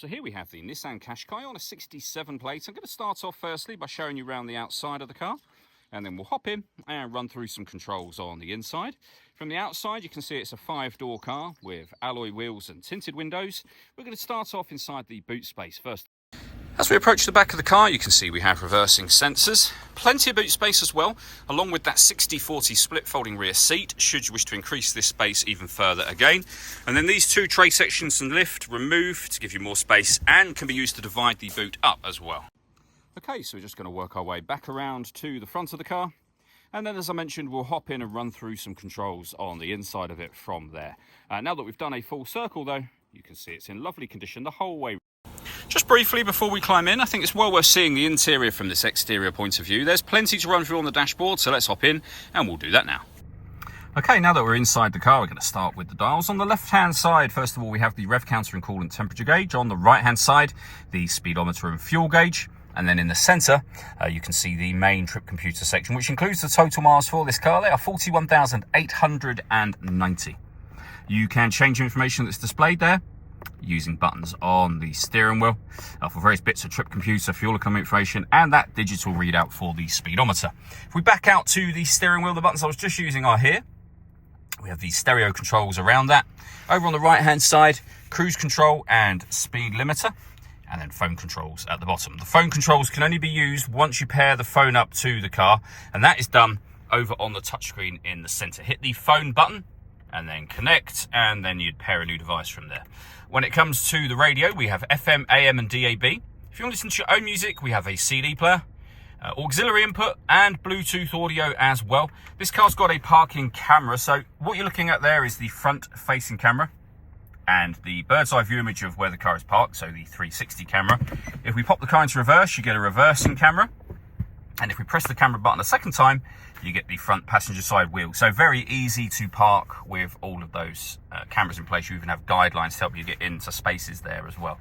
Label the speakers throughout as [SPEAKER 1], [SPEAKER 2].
[SPEAKER 1] So here we have the Nissan Qashqai on a 67 plate. I'm going to start off firstly by showing you around the outside of the car, and then we'll hop in and run through some controls on the inside. From the outside, you can see it's a 5-door car with alloy wheels and tinted windows. We're going to start off inside the boot space first. As we approach the back of the car, you can see we have reversing sensors, plenty of boot space as well, along with that 60/40 split folding rear seat, should you wish to increase this space even further again. And then these two tray sections and lift remove to give you more space and can be used to divide the boot up as well. Okay, so we're just going to work our way back around to the front of the car. And then, as I mentioned, we'll hop in and run through some controls on the inside of it from there. Now that we've done a full circle though, you can see it's in lovely condition the whole way. Just briefly before we climb in, I think it's well worth seeing the interior from this exterior point of view. There's plenty to run through on the dashboard, so let's hop in and we'll do that now. Okay, now that we're inside the car, we're going to start with the dials. On the left-hand side, first of all, we have the rev counter and coolant temperature gauge. On the right-hand side, the speedometer and fuel gauge. And then in the centre, you can see the main trip computer section, which includes the total miles for this car. They are 41,890. You can change information that's displayed there using buttons on the steering wheel for various bits of trip computer, fuel economy information, and that digital readout for the speedometer. If we back out to the steering wheel, the buttons I was just using are here. We have the stereo controls around that. Over on the right hand side, cruise control and speed limiter, and then phone controls at the bottom. The phone controls can only be used once you pair the phone up to the car, and that is done over on the touchscreen in the center. Hit the phone button and then connect, and then you'd pair a new device from there. When it comes to the radio, we have FM, AM and DAB. If you want to listen to your own music, we have a CD player, auxiliary input and Bluetooth audio as well. This car's got a parking camera, so what you're looking at there is the front facing camera and the bird's eye view image of where the car is parked, so the 360 camera. If we pop the car into reverse, you get a reversing camera. And if we press the camera button a second time, you get the front passenger side wheel. So very easy to park with all of those cameras in place. You even have guidelines to help you get into spaces there as well.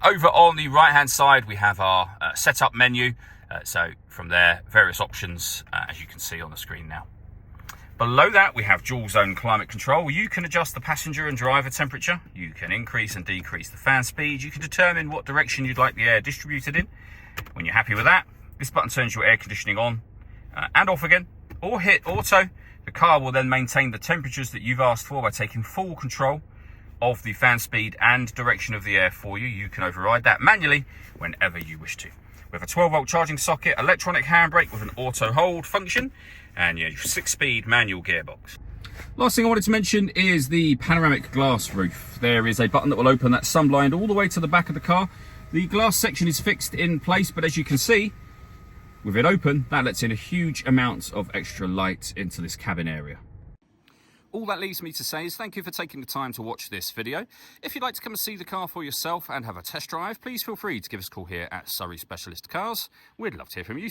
[SPEAKER 1] Over on the right hand side, we have our setup menu. So from there, various options, as you can see on the screen now. Below that, we have dual zone climate control. You can adjust the passenger and driver temperature. You can increase and decrease the fan speed. You can determine what direction you'd like the air distributed in. When you're happy with that, this button turns your air conditioning on and off again, or hit auto. The car will then maintain the temperatures that you've asked for by taking full control of the fan speed and direction of the air for you. You can override that manually whenever you wish to. We have a 12-volt charging socket, electronic handbrake with an auto hold function, and your 6-speed manual gearbox. Last thing I wanted to mention is the panoramic glass roof. There is a button that will open that sunblind all the way to the back of the car. The glass section is fixed in place, but as you can see, with it open, that lets in a huge amount of extra light into this cabin area. All that leaves me to say is thank you for taking the time to watch this video. If you'd like to come and see the car for yourself and have a test drive, please feel free to give us a call here at Surrey Specialist Cars. We'd love to hear from you.